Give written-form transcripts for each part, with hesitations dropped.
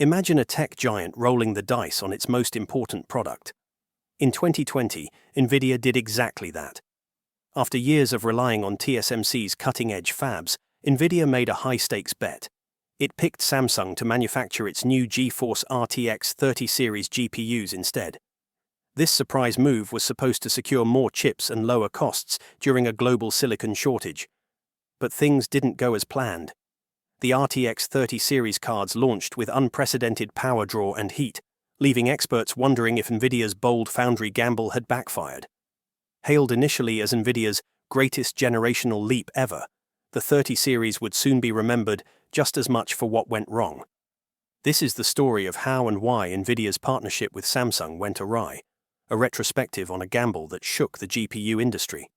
Imagine a tech giant rolling the dice on its most important product. In 2020, Nvidia did exactly that. After years of relying on TSMC's cutting-edge fabs, Nvidia made a high-stakes bet. It picked Samsung to manufacture its new GeForce RTX 30 series GPUs instead. This surprise move was supposed to secure more chips and lower costs during a global silicon shortage. But things didn't go as planned. The RTX 30 series cards launched with unprecedented power draw and heat, leaving experts wondering if Nvidia's bold foundry gamble had backfired. Hailed initially as Nvidia's greatest generational leap ever, the 30 series would soon be remembered just as much for what went wrong. This is the story of how and why Nvidia's partnership with Samsung went awry, a retrospective on a gamble that shook the GPU industry.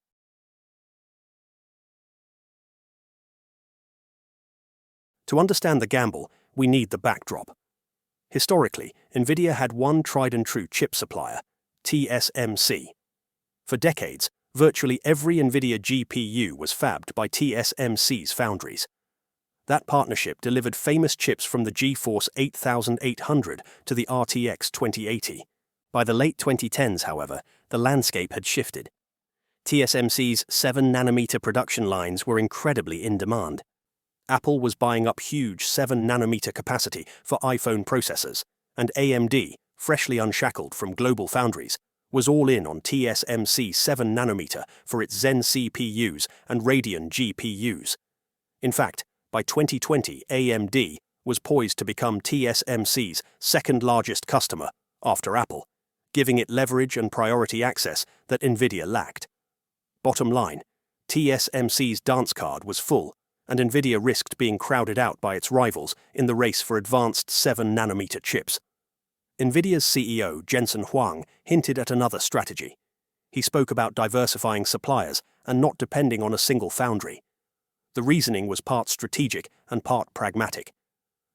To understand the gamble, we need the backdrop. Historically, Nvidia had one tried-and-true chip supplier, TSMC. For decades, virtually every Nvidia GPU was fabbed by TSMC's foundries. That partnership delivered famous chips from the GeForce 8800 to the RTX 2080. By the late 2010s, however, the landscape had shifted. TSMC's 7nm production lines were incredibly in demand. Apple was buying up huge 7nm capacity for iPhone processors, and AMD, freshly unshackled from global foundries, was all in on TSMC 7nm for its Zen CPUs and Radeon GPUs. In fact, by 2020, AMD was poised to become TSMC's second-largest customer after Apple, giving it leverage and priority access that Nvidia lacked. Bottom line, TSMC's dance card was full, and Nvidia risked being crowded out by its rivals in the race for advanced 7nm chips. Nvidia's CEO, Jensen Huang, hinted at another strategy. He spoke about diversifying suppliers and not depending on a single foundry. The reasoning was part strategic and part pragmatic.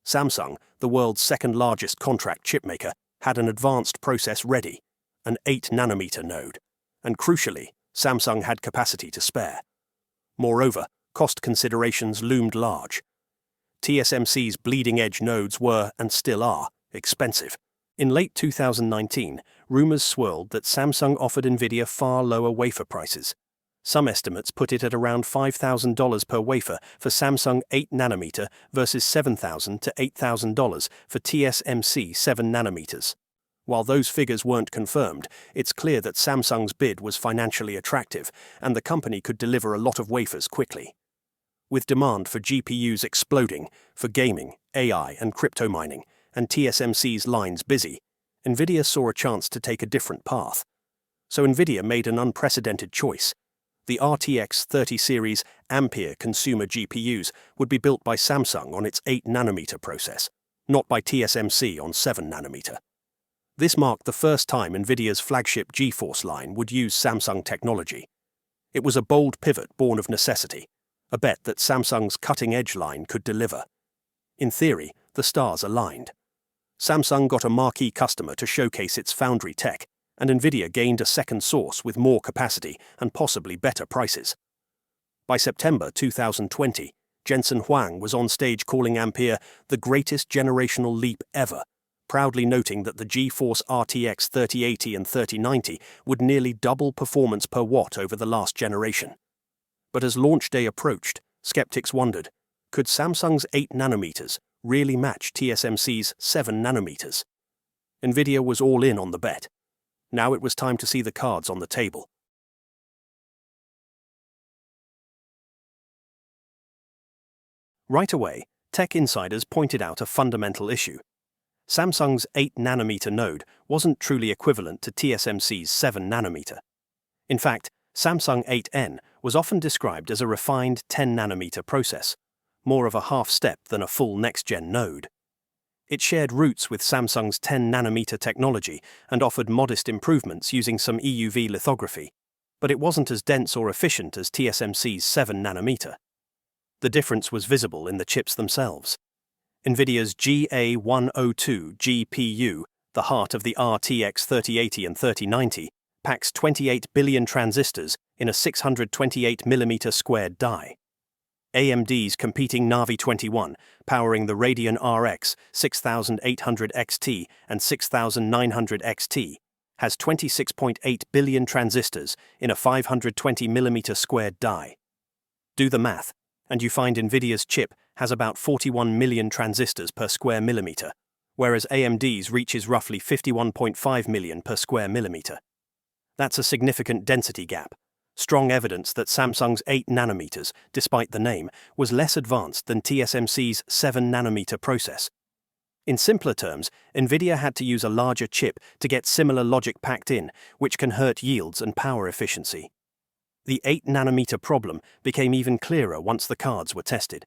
Samsung, the world's second-largest contract chipmaker, had an advanced process ready, an 8nm node, and crucially, Samsung had capacity to spare. Moreover, cost considerations loomed large. TSMC's bleeding-edge nodes were, and still are, expensive. In late 2019, rumors swirled that Samsung offered Nvidia far lower wafer prices. Some estimates put it at around $5,000 per wafer for Samsung 8nm versus $7,000 to $8,000 for TSMC 7nm. While those figures weren't confirmed, it's clear that Samsung's bid was financially attractive, and the company could deliver a lot of wafers quickly. With demand for GPUs exploding, for gaming, AI, and crypto mining, and TSMC's lines busy, Nvidia saw a chance to take a different path. So Nvidia made an unprecedented choice. The RTX 30 series Ampere consumer GPUs would be built by Samsung on its 8nm process, not by TSMC on 7nm. This marked the first time Nvidia's flagship GeForce line would use Samsung technology. It was a bold pivot born of necessity, a bet that Samsung's cutting-edge line could deliver. In theory, the stars aligned. Samsung got a marquee customer to showcase its foundry tech, and Nvidia gained a second source with more capacity and possibly better prices. By September 2020, Jensen Huang was on stage calling Ampere the greatest generational leap ever, proudly noting that the GeForce RTX 3080 and 3090 would nearly double performance per watt over the last generation. But as launch day approached, skeptics wondered, could Samsung's 8nm really match TSMC's 7nm? Nvidia was all in on the bet. Now it was time to see the cards on the table. Right away, tech insiders pointed out a fundamental issue. Samsung's 8nm node wasn't truly equivalent to TSMC's 7nm. In fact, Samsung 8N was often described as a refined 10nm process, more of a half-step than a full next-gen node. It shared roots with Samsung's 10nm technology and offered modest improvements using some EUV lithography, but it wasn't as dense or efficient as TSMC's 7nm. The difference was visible in the chips themselves. Nvidia's GA102 GPU, the heart of the RTX 3080 and 3090, packs 28 billion transistors in a 628mm squared die. AMD's competing Navi 21, powering the Radeon RX 6800 XT and 6900 XT, has 26.8 billion transistors in a 520mm squared die. Do the math, and you find Nvidia's chip has about 41 million transistors per square millimeter, whereas AMD's reaches roughly 51.5 million per square millimeter. That's a significant density gap. Strong evidence that Samsung's 8 nanometers, despite the name, was less advanced than TSMC's 7 nanometer process. In simpler terms, Nvidia had to use a larger chip to get similar logic packed in, which can hurt yields and power efficiency. The 8 nanometer problem became even clearer once the cards were tested.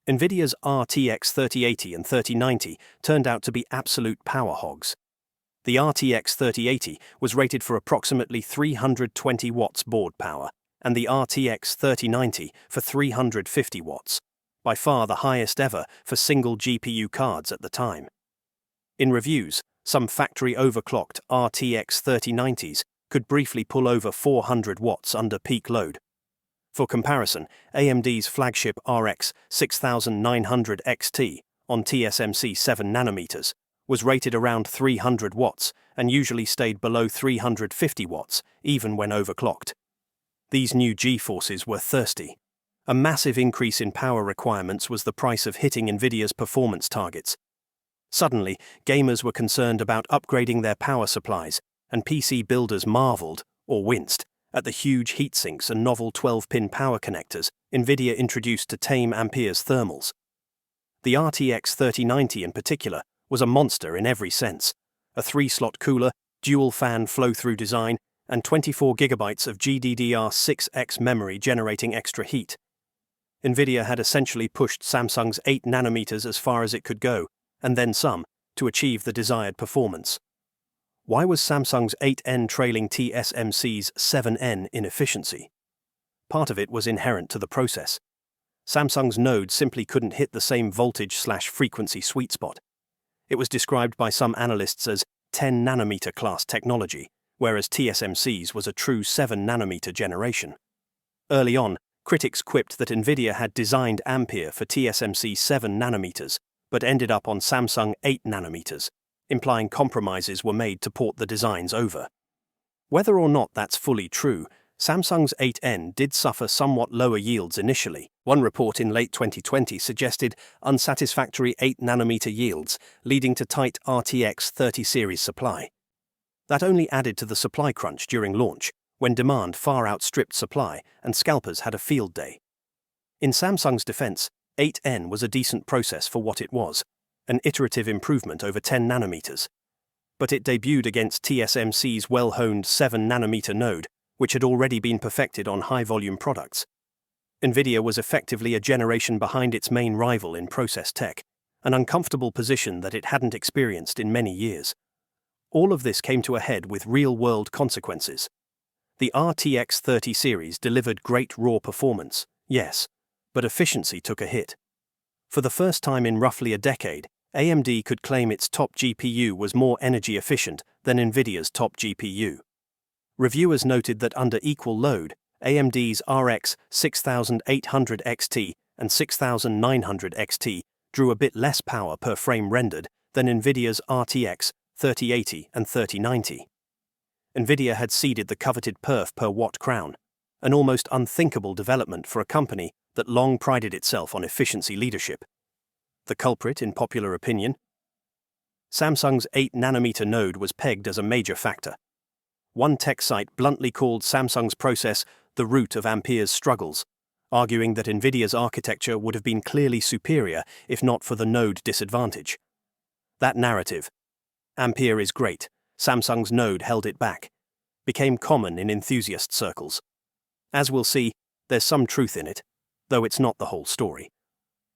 Nvidia's RTX 3080 and 3090 turned out to be absolute power hogs. The RTX 3080 was rated for approximately 320 watts board power, and the RTX 3090 for 350 watts, by far the highest ever for single GPU cards at the time. In reviews, some factory overclocked RTX 3090s could briefly pull over 400 watts under peak load. For comparison, AMD's flagship RX 6900 XT on TSMC 7 nanometers was rated around 300 watts and usually stayed below 350 watts, even when overclocked. These new GeForces were thirsty. A massive increase in power requirements was the price of hitting Nvidia's performance targets. Suddenly, gamers were concerned about upgrading their power supplies, and PC builders marveled, or winced, at the huge heatsinks and novel 12-pin power connectors Nvidia introduced to tame Ampere's thermals. The RTX 3090 in particular was a monster in every sense. A 3-slot cooler, dual-fan flow-through design, and 24 GB of GDDR6X memory generating extra heat. Nvidia had essentially pushed Samsung's 8 nanometers as far as it could go, and then some, to achieve the desired performance. Why was Samsung's 8N trailing TSMC's 7N in efficiency? Part of it was inherent to the process. Samsung's node simply couldn't hit the same voltage/frequency sweet spot. It was described by some analysts as 10 nanometer class technology, whereas TSMC's was a true 7 nanometer generation. Early on, critics quipped that Nvidia had designed Ampere for TSMC 7 nanometers, but ended up on Samsung 8 nanometers, implying compromises were made to port the designs over. Whether or not that's fully true, Samsung's 8N did suffer somewhat lower yields initially. One report in late 2020 suggested unsatisfactory 8-nanometer yields, leading to tight RTX 30 series supply. That only added to the supply crunch during launch, when demand far outstripped supply and scalpers had a field day. In Samsung's defense, 8N was a decent process for what it was, an iterative improvement over 10 nanometers. But it debuted against TSMC's well-honed 7-nanometer node, which had already been perfected on high-volume products. Nvidia was effectively a generation behind its main rival in process tech, an uncomfortable position that it hadn't experienced in many years. All of this came to a head with real-world consequences. The RTX 30 series delivered great raw performance, yes, but efficiency took a hit. For the first time in roughly a decade, AMD could claim its top GPU was more energy efficient than Nvidia's top GPU. Reviewers noted that under equal load, AMD's RX 6800 XT and 6900 XT drew a bit less power per frame rendered than Nvidia's RTX 3080 and 3090. Nvidia had ceded the coveted perf per watt crown, an almost unthinkable development for a company that long prided itself on efficiency leadership. The culprit, in popular opinion? Samsung's 8-nanometer node was pegged as a major factor. One tech site bluntly called Samsung's process the root of Ampere's struggles, arguing that Nvidia's architecture would have been clearly superior if not for the node disadvantage. That narrative, Ampere is great, Samsung's node held it back, became common in enthusiast circles. As we'll see, there's some truth in it, though it's not the whole story.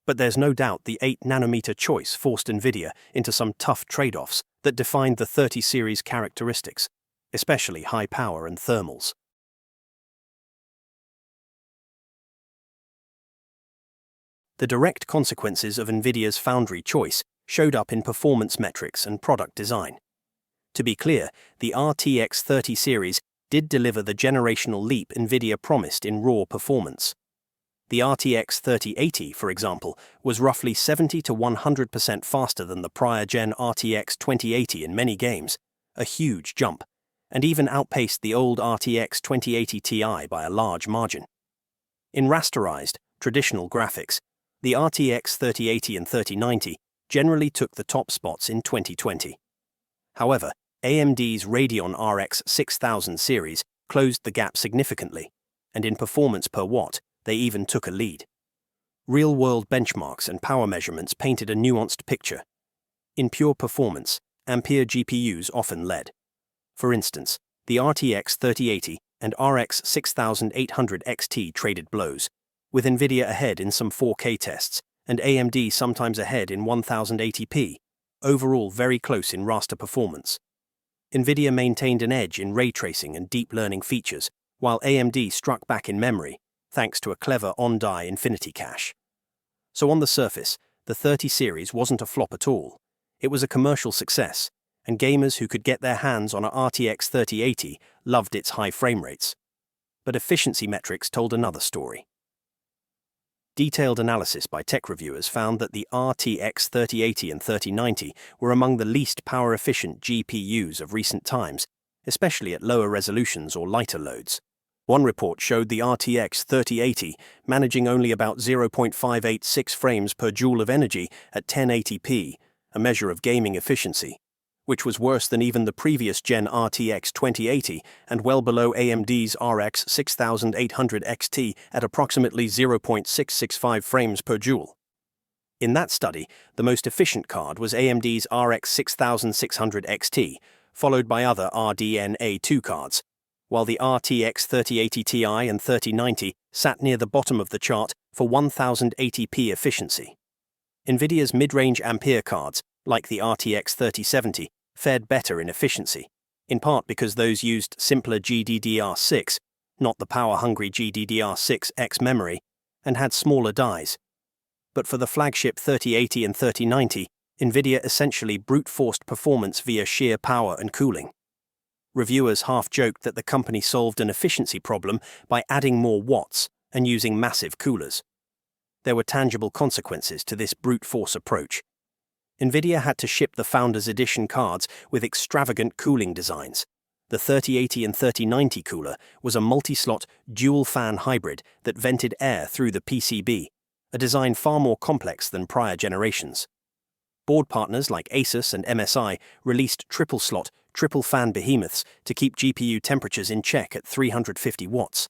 But there's no doubt the 8-nanometer choice forced Nvidia into some tough trade-offs that defined the 30 series characteristics, especially high power and thermals. The direct consequences of Nvidia's Foundry choice showed up in performance metrics and product design. To be clear, the RTX 30 series did deliver the generational leap Nvidia promised in raw performance. The RTX 3080, for example, was roughly 70 to 100% faster than the prior gen RTX 2080 in many games, a huge jump, and even outpaced the old RTX 2080 Ti by a large margin. In rasterized, traditional graphics, the RTX 3080 and 3090 generally took the top spots in 2020. However, AMD's Radeon RX 6000 series closed the gap significantly, and in performance per watt, they even took a lead. Real-world benchmarks and power measurements painted a nuanced picture. In pure performance, Ampere GPUs often led. For instance, the RTX 3080 and RX 6800 XT traded blows, with Nvidia ahead in some 4K tests, and AMD sometimes ahead in 1080p, overall very close in raster performance. Nvidia maintained an edge in ray tracing and deep learning features, while AMD struck back in memory, thanks to a clever on-die infinity cache. So on the surface, the 30 series wasn't a flop at all. It was a commercial success, and gamers who could get their hands on a RTX 3080 loved its high frame rates. But efficiency metrics told another story. Detailed analysis by tech reviewers found that the RTX 3080 and 3090 were among the least power-efficient GPUs of recent times, especially at lower resolutions or lighter loads. One report showed the RTX 3080 managing only about 0.586 frames per joule of energy at 1080p, a measure of gaming efficiency, which was worse than even the previous gen RTX 2080 and well below AMD's RX 6800 XT at approximately 0.665 frames per joule. In that study, the most efficient card was AMD's RX 6600 XT, followed by other RDNA2 cards, while the RTX 3080 Ti and 3090 sat near the bottom of the chart for 1080p efficiency. Nvidia's mid-range Ampere cards, like the RTX 3070, fared better in efficiency, in part because those used simpler GDDR6, not the power-hungry GDDR6X memory, and had smaller dies. But for the flagship 3080 and 3090, Nvidia essentially brute-forced performance via sheer power and cooling. Reviewers half-joked that the company solved an efficiency problem by adding more watts and using massive coolers. There were tangible consequences to this brute-force approach. Nvidia had to ship the Founders Edition cards with extravagant cooling designs. The 3080 and 3090 cooler was a multi-slot, dual-fan hybrid that vented air through the PCB, a design far more complex than prior generations. Board partners like Asus and MSI released triple-slot, triple-fan behemoths to keep GPU temperatures in check at 350 watts.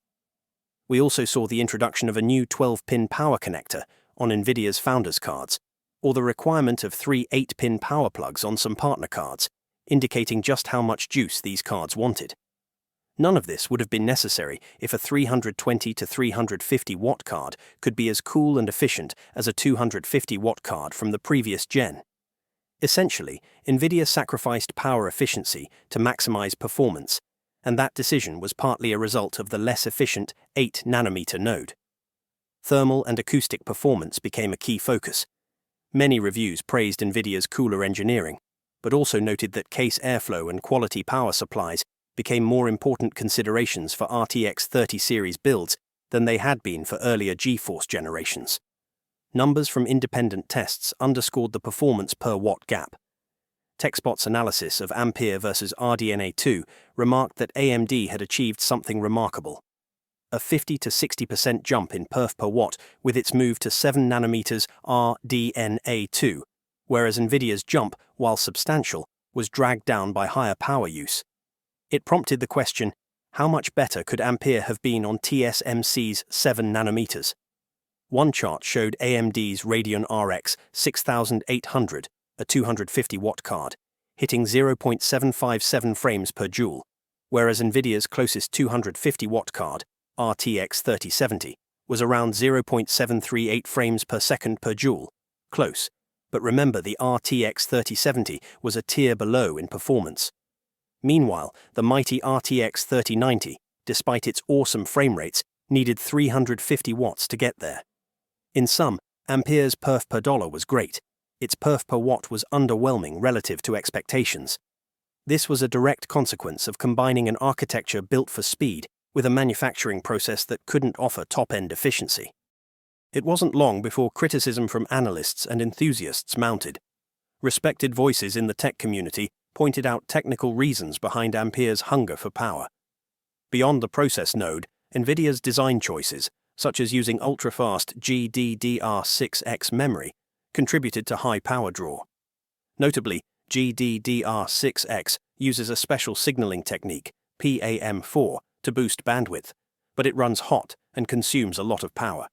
We also saw the introduction of a new 12-pin power connector on Nvidia's Founders cards, or the requirement of 3 8-pin power plugs on some partner cards, indicating just how much juice these cards wanted. None of this would have been necessary if a 320 to 350 watt card could be as cool and efficient as a 250 watt card from the previous gen. Essentially, Nvidia sacrificed power efficiency to maximize performance, and that decision was partly a result of the less efficient 8-nanometer node. Thermal and acoustic performance became a key focus. Many reviews praised Nvidia's cooler engineering, but also noted that case airflow and quality power supplies became more important considerations for RTX 30 series builds than they had been for earlier GeForce generations. Numbers from independent tests underscored the performance per watt gap. TechSpot's analysis of Ampere versus RDNA2 remarked that AMD had achieved something remarkable: a 50 to 60% jump in perf per watt with its move to 7nm RDNA2, whereas Nvidia's jump, while substantial, was dragged down by higher power use. It prompted the question, how much better could Ampere have been on TSMC's 7nm? One chart showed AMD's Radeon RX 6800, a 250-watt card, hitting 0.757 frames per joule, whereas Nvidia's closest 250-watt card, RTX 3070, was around 0.738 frames per second per joule. Close, but remember the RTX 3070 was a tier below in performance. Meanwhile, the mighty RTX 3090, despite its awesome frame rates, needed 350 watts to get there. In sum, Ampere's perf per dollar was great. Its perf per watt was underwhelming relative to expectations. This was a direct consequence of combining an architecture built for speed with a manufacturing process that couldn't offer top-end efficiency. It wasn't long before criticism from analysts and enthusiasts mounted. Respected voices in the tech community pointed out technical reasons behind Ampere's hunger for power. Beyond the process node, Nvidia's design choices, such as using ultra-fast GDDR6X memory, contributed to high power draw. Notably, GDDR6X uses a special signaling technique, PAM4, to boost bandwidth, but it runs hot and consumes a lot of power.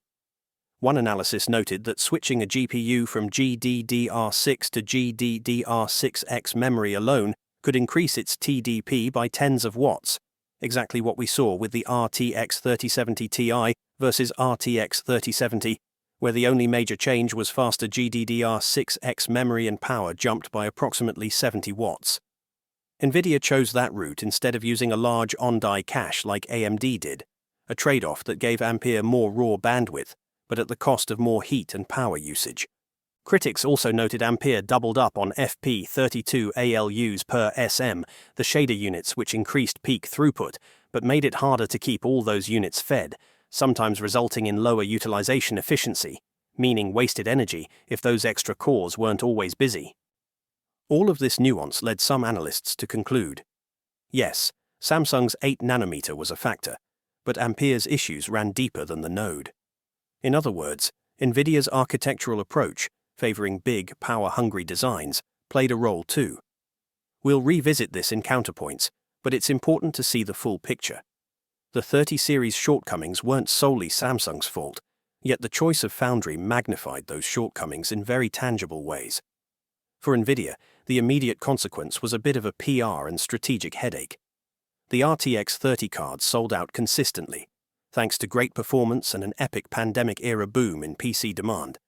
One analysis noted that switching a GPU from GDDR6 to GDDR6X memory alone could increase its TDP by tens of watts, exactly what we saw with the RTX 3070 Ti versus RTX 3070, where the only major change was faster GDDR6X memory and power jumped by approximately 70 watts. Nvidia chose that route instead of using a large on-die cache like AMD did, a trade-off that gave Ampere more raw bandwidth, but at the cost of more heat and power usage. Critics also noted Ampere doubled up on FP32 ALUs per SM, the shader units which increased peak throughput, but made it harder to keep all those units fed, sometimes resulting in lower utilization efficiency, meaning wasted energy if those extra cores weren't always busy. All of this nuance led some analysts to conclude, yes, Samsung's 8nm was a factor, but Ampere's issues ran deeper than the node. In other words, Nvidia's architectural approach, favoring big, power-hungry designs, played a role too. We'll revisit this in counterpoints, but it's important to see the full picture. The 30 series shortcomings weren't solely Samsung's fault, yet the choice of Foundry magnified those shortcomings in very tangible ways. For Nvidia, the immediate consequence was a bit of a PR and strategic headache. The RTX 30 cards sold out consistently, thanks to great performance and an epic pandemic-era boom in PC demand.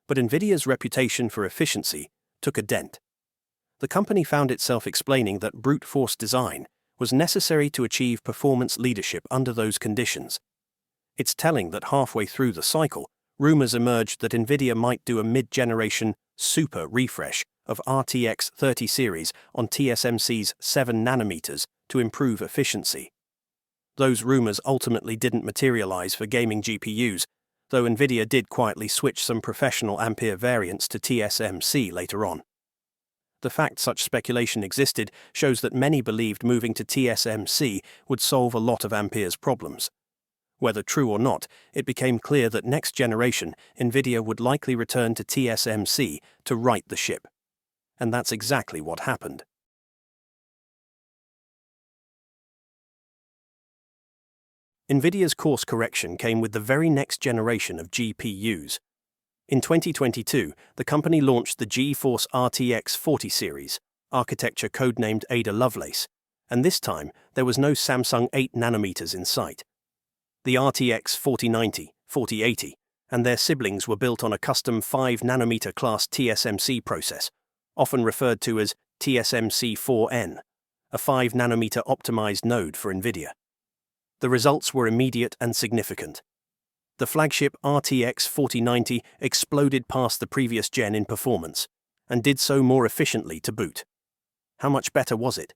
But Nvidia's reputation for efficiency took a dent. The company found itself explaining that brute force design was necessary to achieve performance leadership under those conditions. It's telling that halfway through the cycle, rumors emerged that Nvidia might do a mid-generation super refresh of RTX 30 series on TSMC's 7nm to improve efficiency. Those rumors ultimately didn't materialize for gaming GPUs, though Nvidia did quietly switch some professional Ampere variants to TSMC later on. The fact such speculation existed shows that many believed moving to TSMC would solve a lot of Ampere's problems. Whether true or not, it became clear that next generation Nvidia would likely return to TSMC to right the ship. And that's exactly what happened. Nvidia's course correction came with the very next generation of GPUs. In 2022, the company launched the GeForce RTX 40 series, architecture codenamed Ada Lovelace, and this time there was no Samsung 8nm in sight. The RTX 4090, 4080, and their siblings were built on a custom 5nm class TSMC process, often referred to as TSMC 4N, a 5nm optimized node for Nvidia. The results were immediate and significant. The flagship RTX 4090 exploded past the previous gen in performance, and did so more efficiently to boot. How much better was it?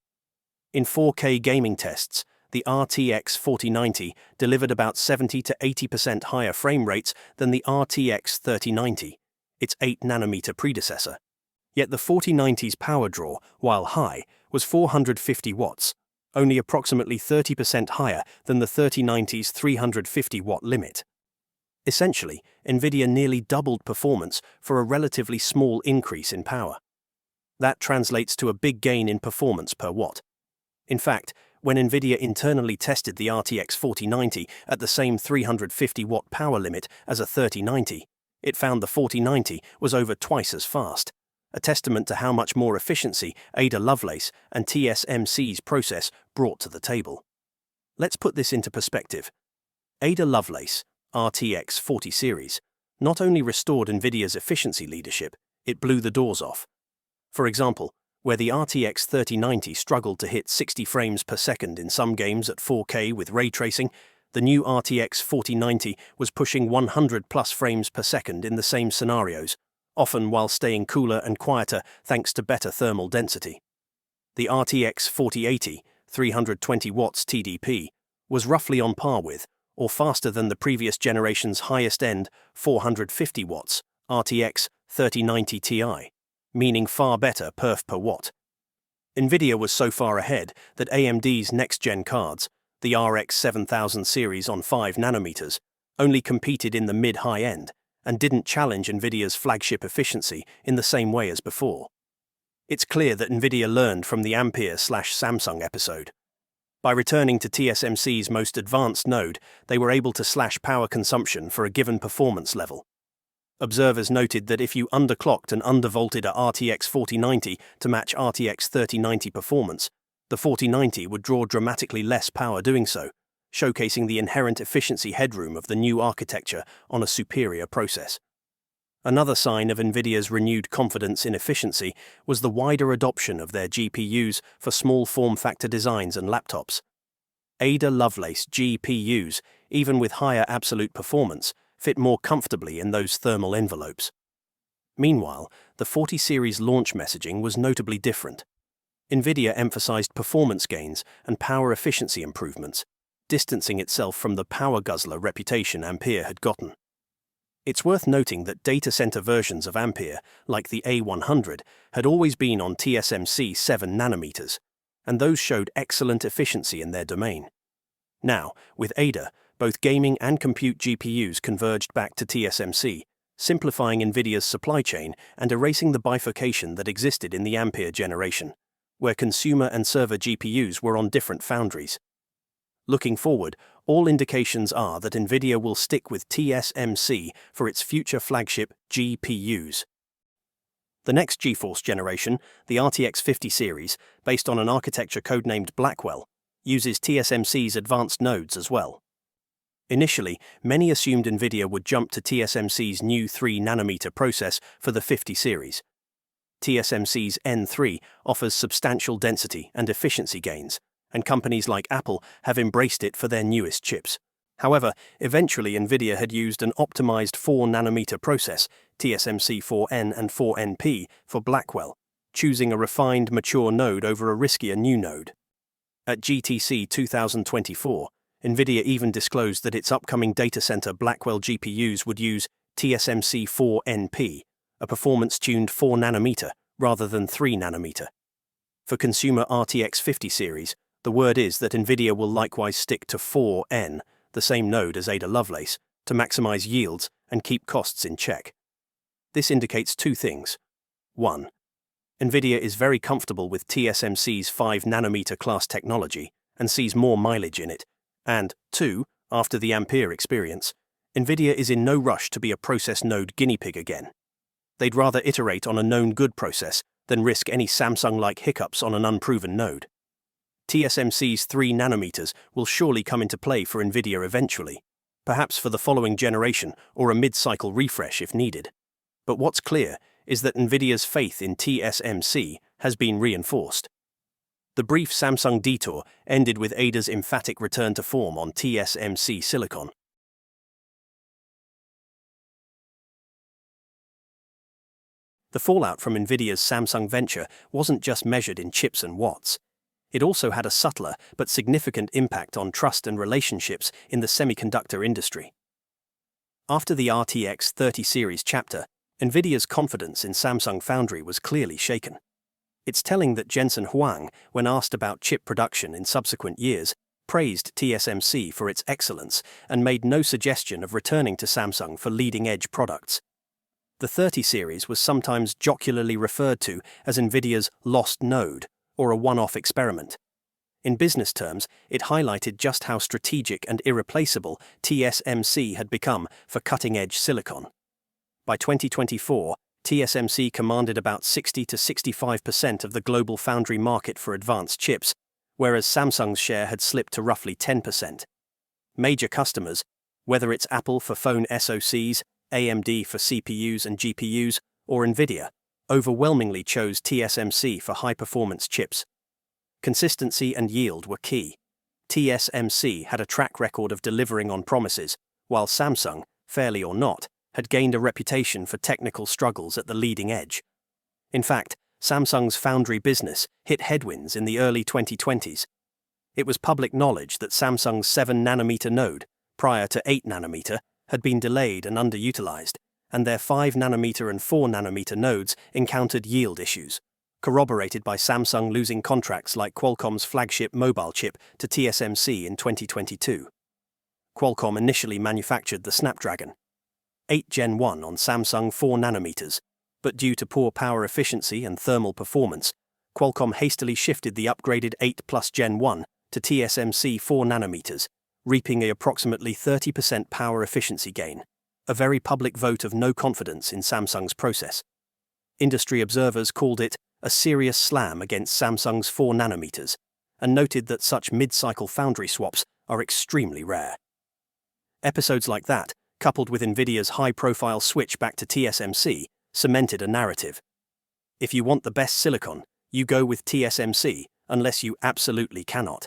In 4K gaming tests, the RTX 4090 delivered about 70 to 80% higher frame rates than the RTX 3090, its 8nm predecessor. Yet the 4090's power draw, while high, was 450 watts, only approximately 30% higher than the 3090's 350-watt limit. Essentially, Nvidia nearly doubled performance for a relatively small increase in power. That translates to a big gain in performance per watt. In fact, when Nvidia internally tested the RTX 4090 at the same 350-watt power limit as a 3090, it found the 4090 was over twice as fast, a testament to how much more efficiency Ada Lovelace and TSMC's process brought to the table. Let's put this into perspective. Ada Lovelace, RTX 40 series, not only restored Nvidia's efficiency leadership, it blew the doors off. For example, where the RTX 3090 struggled to hit 60 frames per second in some games at 4K with ray tracing, the new RTX 4090 was pushing 100+ frames per second in the same scenarios, often while staying cooler and quieter thanks to better thermal density. The RTX 4080, 320 watts TDP, was roughly on par with, or faster than the previous generation's highest-end 450 watts RTX 3090 Ti, meaning far better perf per watt. Nvidia was so far ahead that AMD's next-gen cards, the RX 7000 series on 5 nanometers, only competed in the mid-high end and didn't challenge Nvidia's flagship efficiency in the same way as before. It's clear that Nvidia learned from the Ampere/Samsung episode. By returning to TSMC's most advanced node, they were able to slash power consumption for a given performance level. Observers noted that if you underclocked and undervolted a RTX 4090 to match RTX 3090 performance, the 4090 would draw dramatically less power doing so, showcasing the inherent efficiency headroom of the new architecture on a superior process. Another sign of Nvidia's renewed confidence in efficiency was the wider adoption of their GPUs for small form factor designs and laptops. Ada Lovelace GPUs, even with higher absolute performance, fit more comfortably in those thermal envelopes. Meanwhile, the 40 series launch messaging was notably different. Nvidia emphasized performance gains and power efficiency improvements, distancing itself from the power guzzler reputation Ampere had gotten. It's worth noting that data center versions of Ampere, like the A100, had always been on TSMC 7 nanometers, and those showed excellent efficiency in their domain. Now, with Ada, both gaming and compute GPUs converged back to TSMC, simplifying Nvidia's supply chain and erasing the bifurcation that existed in the Ampere generation, where consumer and server GPUs were on different foundries. Looking forward, all indications are that Nvidia will stick with TSMC for its future flagship GPUs. The next GeForce generation, the RTX 50 series, based on an architecture codenamed Blackwell, uses TSMC's advanced nodes as well. Initially, many assumed Nvidia would jump to TSMC's new 3-nanometer process for the 50 series. TSMC's N3 offers substantial density and efficiency gains, and companies like Apple have embraced it for their newest chips. However, eventually Nvidia had used an optimized 4-nanometer process, TSMC 4N and 4NP, for Blackwell, choosing a refined, mature node over a riskier new node. At GTC 2024, Nvidia even disclosed that its upcoming data center Blackwell GPUs would use TSMC 4NP, a performance-tuned 4-nanometer rather than 3-nanometer. For consumer RTX 50 series, the word is that Nvidia will likewise stick to 4N, the same node as Ada Lovelace, to maximize yields and keep costs in check. This indicates two things. 1. Nvidia is very comfortable with TSMC's 5-nanometer class technology and sees more mileage in it. And 2, after the Ampere experience, Nvidia is in no rush to be a process node guinea pig again. They'd rather iterate on a known good process than risk any Samsung-like hiccups on an unproven node. TSMC's 3 nanometers will surely come into play for Nvidia eventually, perhaps for the following generation or a mid-cycle refresh if needed. But what's clear is that Nvidia's faith in TSMC has been reinforced. The brief Samsung detour ended with Ada's emphatic return to form on TSMC silicon. The fallout from Nvidia's Samsung venture wasn't just measured in chips and watts. It also had a subtler but significant impact on trust and relationships in the semiconductor industry. After the RTX 30 series chapter, Nvidia's confidence in Samsung Foundry was clearly shaken. It's telling that Jensen Huang, when asked about chip production in subsequent years, praised TSMC for its excellence and made no suggestion of returning to Samsung for leading-edge products. The 30 series was sometimes jocularly referred to as Nvidia's lost node, or a one-off experiment. In business terms, it highlighted just how strategic and irreplaceable TSMC had become for cutting-edge silicon. By 2024, TSMC commanded about 60 to 65% of the global foundry market for advanced chips, whereas Samsung's share had slipped to roughly 10%. Major customers, whether it's Apple for phone SoCs, AMD for CPUs and GPUs, or Nvidia, overwhelmingly chose TSMC for high-performance chips. Consistency and yield were key. TSMC had a track record of delivering on promises, while Samsung, fairly or not, had gained a reputation for technical struggles at the leading edge. In fact, Samsung's foundry business hit headwinds in the early 2020s. It was public knowledge that Samsung's 7-nanometer node, prior to 8nm, had been delayed and underutilized, and their 5nm and 4nm nodes encountered yield issues, corroborated by Samsung losing contracts like Qualcomm's flagship mobile chip to TSMC in 2022. Qualcomm initially manufactured the Snapdragon 8 Gen 1 on Samsung 4nm, but due to poor power efficiency and thermal performance, Qualcomm hastily shifted the upgraded 8 Plus Gen 1 to TSMC 4nm, reaping an approximately 30% power efficiency gain, a very public vote of no confidence in Samsung's process. Industry observers called it a serious slam against Samsung's 4nm, and noted that such mid-cycle foundry swaps are extremely rare. Episodes like that, coupled with Nvidia's high-profile switch back to TSMC, cemented a narrative. If you want the best silicon, you go with TSMC, unless you absolutely cannot.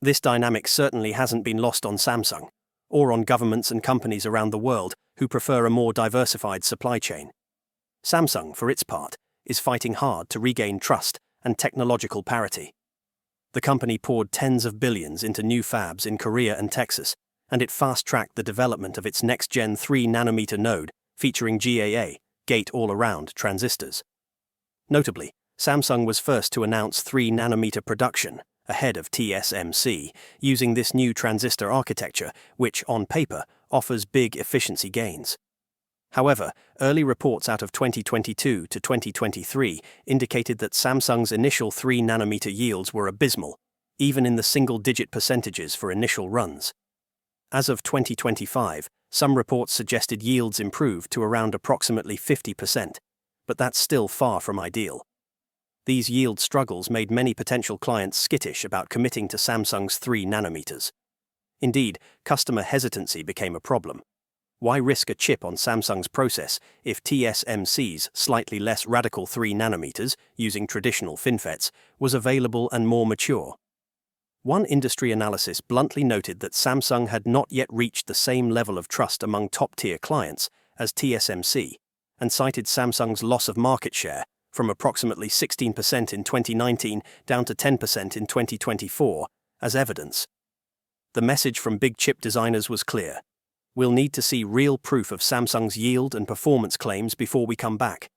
This dynamic certainly hasn't been lost on Samsung, or on governments and companies around the world who prefer a more diversified supply chain. Samsung, for its part, is fighting hard to regain trust and technological parity. The company poured tens of billions into new fabs in Korea and Texas, and it fast-tracked the development of its next-gen 3nm node featuring GAA, gate-all-around transistors. Notably, Samsung was first to announce 3nm production, ahead of TSMC, using this new transistor architecture, which, on paper, offers big efficiency gains. However, early reports out of 2022 to 2023 indicated that Samsung's initial 3nm yields were abysmal, even in the single-digit percentages for initial runs. As of 2025, some reports suggested yields improved to around approximately 50%, but that's still far from ideal. These yield struggles made many potential clients skittish about committing to Samsung's 3nm. Indeed, customer hesitancy became a problem. Why risk a chip on Samsung's process if TSMC's slightly less radical 3nm, using traditional FinFETs, was available and more mature? One industry analysis bluntly noted that Samsung had not yet reached the same level of trust among top-tier clients as TSMC, and cited Samsung's loss of market share from approximately 16% in 2019 down to 10% in 2024 as evidence. The message from big chip designers was clear. We'll need to see real proof of Samsung's yield and performance claims before we come back.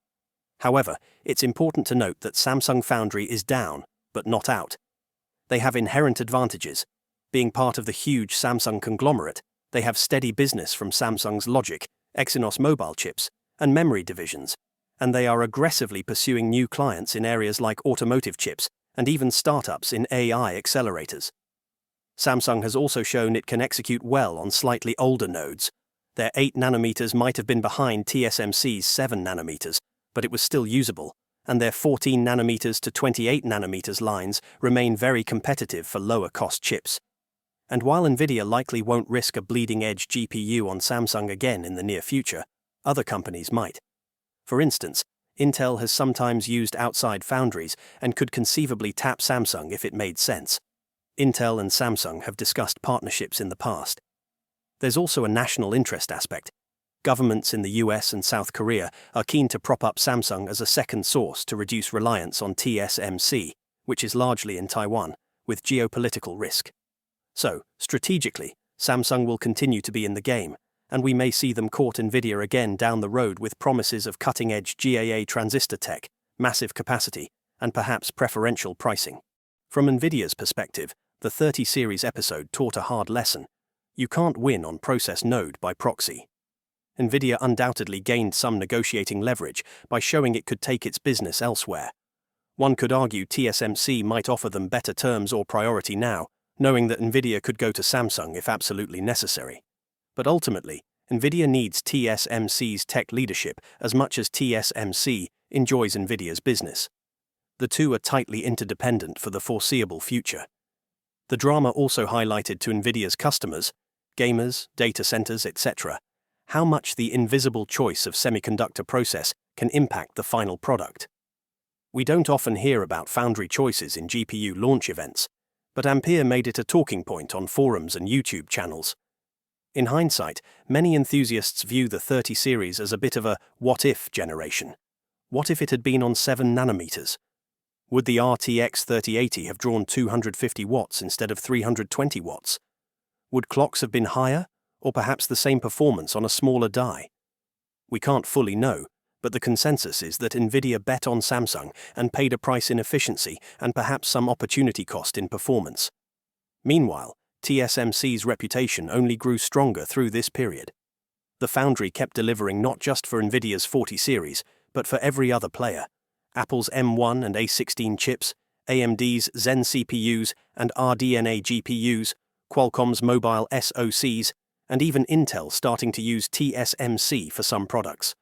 However, it's important to note that Samsung Foundry is down, but not out. They have inherent advantages. Being part of the huge Samsung conglomerate, they have steady business from Samsung's Logic, Exynos mobile chips, and memory divisions, and they are aggressively pursuing new clients in areas like automotive chips and even startups in AI accelerators. Samsung has also shown it can execute well on slightly older nodes. Their 8nm might have been behind TSMC's 7nm, but it was still usable, and their 14nm to 28nm lines remain very competitive for lower-cost chips. And while Nvidia likely won't risk a bleeding-edge GPU on Samsung again in the near future, other companies might. For instance, Intel has sometimes used outside foundries and could conceivably tap Samsung if it made sense. Intel and Samsung have discussed partnerships in the past. There's also a national interest aspect. Governments in the US and South Korea are keen to prop up Samsung as a second source to reduce reliance on TSMC, which is largely in Taiwan, with geopolitical risk. So, strategically, Samsung will continue to be in the game, and we may see them court Nvidia again down the road with promises of cutting-edge GAA transistor tech, massive capacity, and perhaps preferential pricing. From Nvidia's perspective, the 30 series episode taught a hard lesson. You can't win on process node by proxy. Nvidia undoubtedly gained some negotiating leverage by showing it could take its business elsewhere. One could argue TSMC might offer them better terms or priority now, knowing that Nvidia could go to Samsung if absolutely necessary. But ultimately, Nvidia needs TSMC's tech leadership as much as TSMC enjoys Nvidia's business. The two are tightly interdependent for the foreseeable future. The drama also highlighted to Nvidia's customers, gamers, data centers, etc., how much the invisible choice of semiconductor process can impact the final product. We don't often hear about foundry choices in GPU launch events, but Ampere made it a talking point on forums and YouTube channels. In hindsight, many enthusiasts view the 30 series as a bit of a what-if generation. What if it had been on 7nm? Would the RTX 3080 have drawn 250 watts instead of 320 watts? Would clocks have been higher, or perhaps the same performance on a smaller die? We can't fully know, but the consensus is that Nvidia bet on Samsung and paid a price in efficiency and perhaps some opportunity cost in performance. Meanwhile, TSMC's reputation only grew stronger through this period. The foundry kept delivering not just for Nvidia's 40 series, but for every other player. Apple's M1 and A16 chips, AMD's Zen CPUs and RDNA GPUs, Qualcomm's mobile SoCs, and even Intel starting to use TSMC for some products.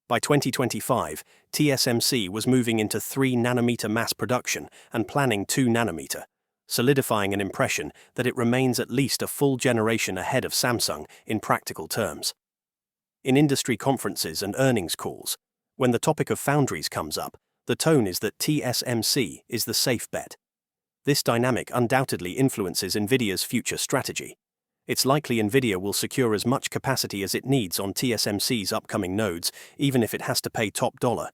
By 2025, TSMC was moving into 3nm mass production and planning 2nm, solidifying an impression that it remains at least a full generation ahead of Samsung in practical terms. In industry conferences and earnings calls, when the topic of foundries comes up, the tone is that TSMC is the safe bet. This dynamic undoubtedly influences Nvidia's future strategy. It's likely Nvidia will secure as much capacity as it needs on TSMC's upcoming nodes, even if it has to pay top dollar.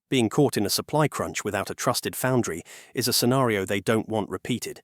Being caught in a supply crunch without a trusted foundry is a scenario they don't want repeated.